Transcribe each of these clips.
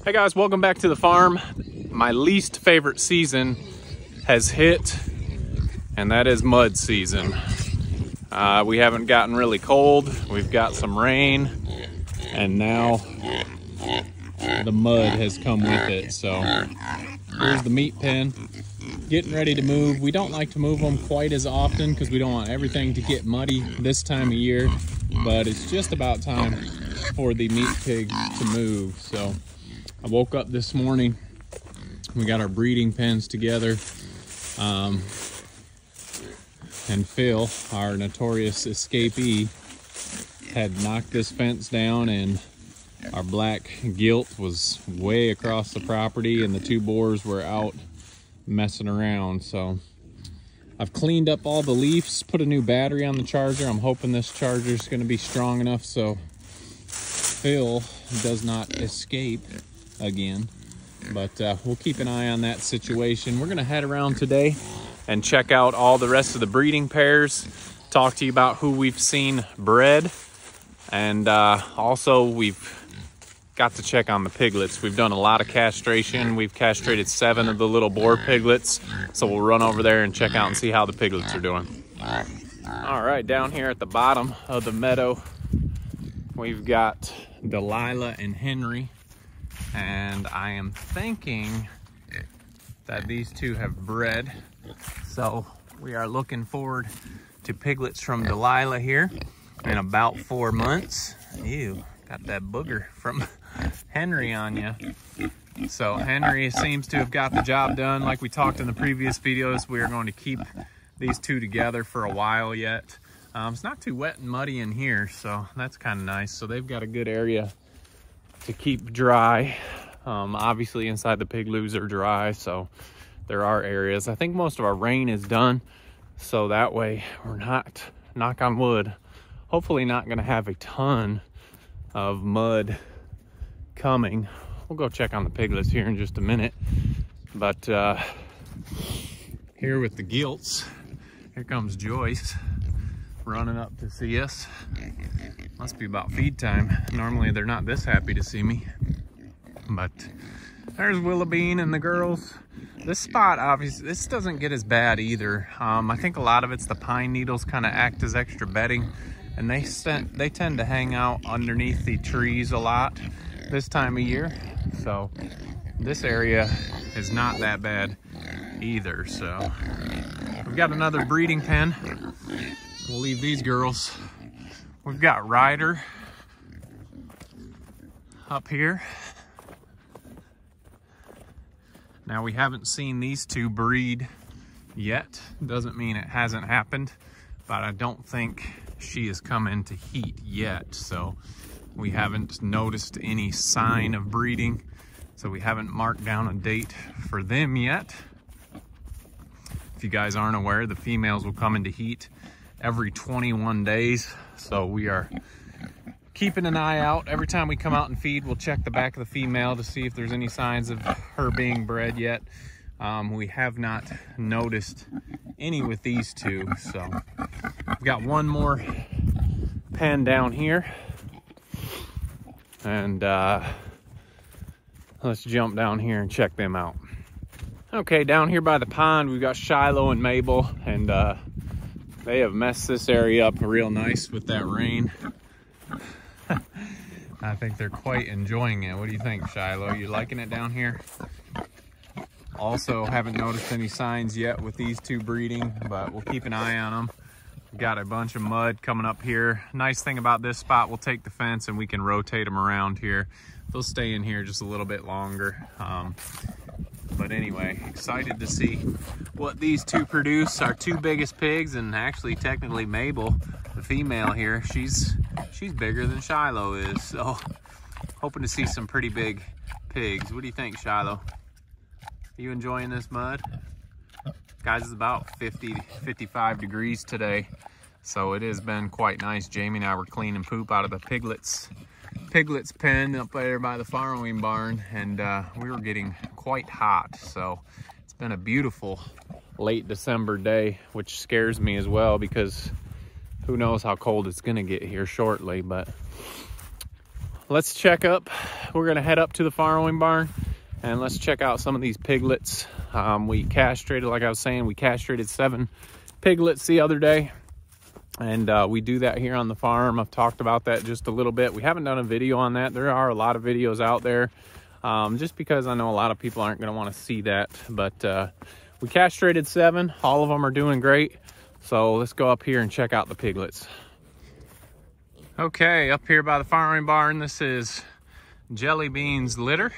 Hey guys, welcome back to the farm. My least favorite season has hit, and that is mud season. We haven't gotten really cold. We've got some rain, and now the mud has come with it. So here's the meat pen, getting ready to move. We don't like to move them quite as often because we don't want everything to get muddy this time of year, but it's just about time for the meat pig to move. So I woke up this morning, we got our breeding pens together, and Phil, our notorious escapee, had knocked this fence down, and our black gilt was way across the property, and the two boars were out messing around. So I've cleaned up all the leaves, put a new battery on the charger. I'm hoping this charger is going to be strong enough so Phil does not escape again, but we'll keep an eye on that situation. We're gonna head around today and check out all the rest of the breeding pairs, talk to you about who we've seen bred, and also we've got to check on the piglets. We've done a lot of castration. We've castrated 7 of the little boar piglets, so we'll run over there and check out and see how the piglets are doing. All right, down here at the bottom of the meadow, we've got Delilah and Henry, and I am thinking that these two have bred. So we are looking forward to piglets from Delilah here in about 4 months. Ew, got that booger from Henry on you. So Henry seems to have got the job done. Like we talked in the previous videos, we are going to keep these two together for a while yet. It's not too wet and muddy in here, so that's kind of nice. So they've got a good area to keep dry. Obviously inside the pigloos are dry, so there are areas. I think most of our rain is done, so that way we're not, knock on wood, hopefully not gonna have a ton of mud coming. We'll go check on the piglets here in just a minute. But here with the gilts, here comes Joyce running up to see us. Must be about feed time. Normally they're not this happy to see me. But there's Willowbean and the girls. This spot, obviously, this doesn't get as bad either. I think a lot of it's the pine needles kind of act as extra bedding, and they tend to hang out underneath the trees a lot this time of year. So this area is not that bad either. So we've got another breeding pen. We'll leave these girls. We've got Ryder up here. Now we haven't seen these two breed yet. Doesn't mean it hasn't happened, but I don't think she has come into heat yet. So we haven't noticed any sign of breeding. So we haven't marked down a date for them yet. If you guys aren't aware, the females will come into heat every 21 days. So we are keeping an eye out. Every time we come out and feed, we'll check the back of the female to see if there's any signs of her being bred yet. We have not noticed any with these two. So we've got one more pen down here. And let's jump down here and check them out. Okay, down here by the pond, we've got Shiloh and Mabel, and they have messed this area up real nice with that rain. I think they're quite enjoying it. What do you think, Shiloh? You liking it down here? Also, haven't noticed any signs yet with these two breeding, but we'll keep an eye on them. We've got a bunch of mud coming up here. Nice thing about this spot, we'll take the fence and we can rotate them around here. They'll stay in here just a little bit longer. But anyway, excited to see what these two produce. Our two biggest pigs, and actually technically Mabel, the female here, she's bigger than Shiloh is. So hoping to see some pretty big pigs. What do you think, Shiloh? Are you enjoying this mud? Guys, it's about 55 degrees today, so it has been quite nice. Jamie and I were cleaning poop out of the piglets pen up there by the farrowing barn, and we were getting quite hot. So it's been a beautiful late December day, which scares me as well because who knows how cold it's gonna get here shortly. But let's check up. We're gonna head up to the farrowing barn and let's check out some of these piglets. We castrated, like I was saying, we castrated 7 piglets the other day. And we do that here on the farm. I've talked about that just a little bit. We haven't done a video on that. There are a lot of videos out there, just because I know a lot of people aren't going to want to see that. But we castrated 7. All of them are doing great. So let's go up here and check out the piglets. Okay, up here by the farrowing barn, this is Jelly Bean's litter.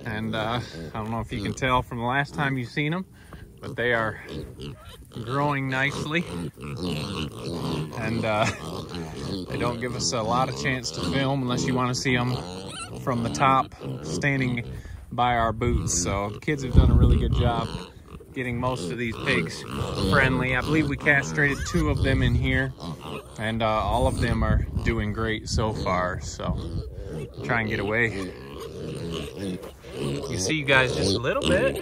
And I don't know if you can tell from the last time you've seen them, but they are growing nicely, and they don't give us a lot of chance to film unless you want to see them from the top standing by our boots. So the kids have done a really good job getting most of these pigs friendly. I believe we castrated 2 of them in here, and all of them are doing great so far. So try and get away. You see you guys just a little bit,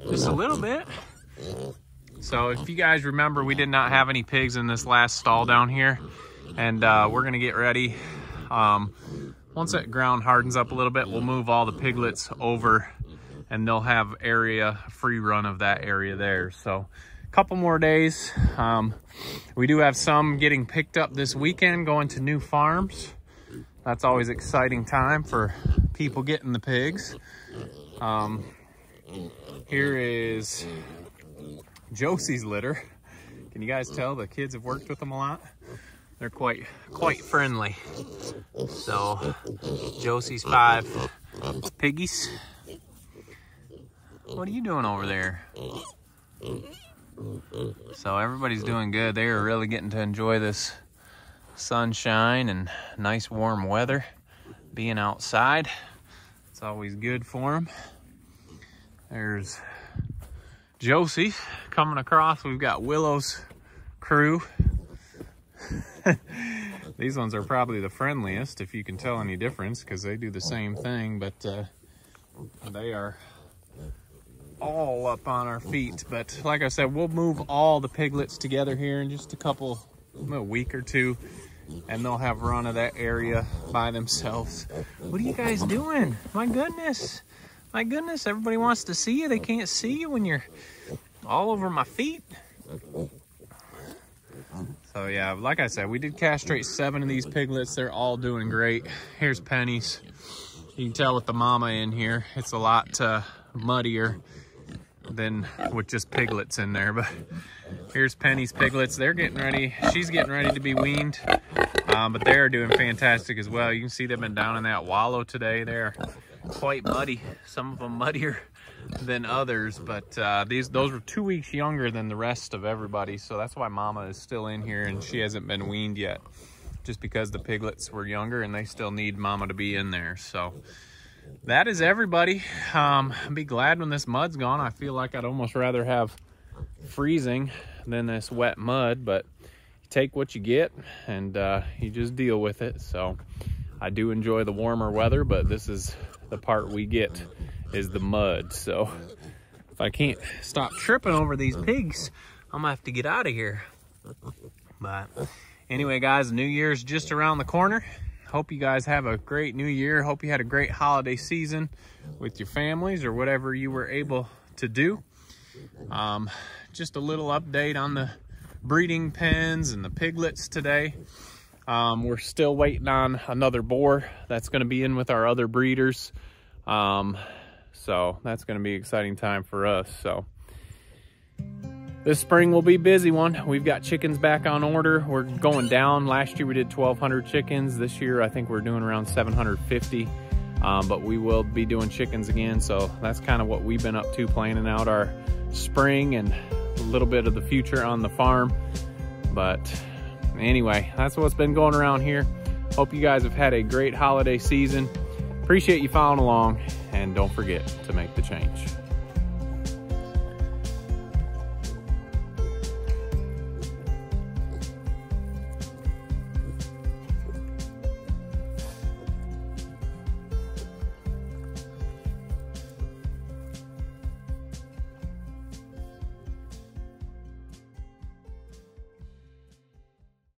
just a little bit. So if you guys remember, we did not have any pigs in this last stall down here, and we're gonna get ready. Once that ground hardens up a little bit, we'll move all the piglets over and they'll have area, free run of that area there. So a couple more days. We do have some getting picked up this weekend, going to new farms. That's always an exciting time for people getting the pigs. Here is Josie's litter. Can you guys tell the kids have worked with them a lot? They're quite friendly. So Josie's 5 piggies. What are you doing over there? So everybody's doing good. They are really getting to enjoy this sunshine and nice warm weather. Being outside, it's always good for them. There's Josie coming across. We've got Willow's crew. These ones are probably the friendliest, if you can tell any difference, because they do the same thing, but they are all up on our feet. But like I said, we'll move all the piglets together here in just a week or 2, and they'll have run of that area by themselves. What are you guys doing? My goodness. My goodness, everybody wants to see you. They can't see you when you're all over my feet. So yeah, like I said, we did castrate 7 of these piglets. They're all doing great. Here's Penny's. You can tell with the mama in here, it's a lot muddier than with just piglets in there. But here's Penny's piglets. They're getting ready. She's getting ready to be weaned. But they're doing fantastic as well. You can see they've been down in that wallow today. They're quite muddy. Some of them muddier than others, but those were 2 weeks younger than the rest of everybody, so that's why mama is still in here and she hasn't been weaned yet, just because the piglets were younger and they still need mama to be in there. So that is everybody. I'll be glad when this mud's gone. I feel like I'd almost rather have freezing than this wet mud, but you take what you get and you just deal with it. So I do enjoy the warmer weather, but this is the part we get, is the mud. So if I can't stop tripping over these pigs, I'm gonna have to get out of here. But anyway, guys, New Year's just around the corner. Hope you guys have a great new year. Hope you had a great holiday season with your families or whatever you were able to do. Just a little update on the breeding pens and the piglets today. We're still waiting on another boar that's going to be in with our other breeders. So that's going to be an exciting time for us. So this spring will be a busy one. We've got chickens back on order. We're going down. Last year we did 1,200 chickens. This year I think we're doing around 750. But we will be doing chickens again. So that's kind of what we've been up to, planning out our spring and a little bit of the future on the farm. But anyway, that's what's been going around here. Hope you guys have had a great holiday season. Appreciate you following along, and don't forget to make the change.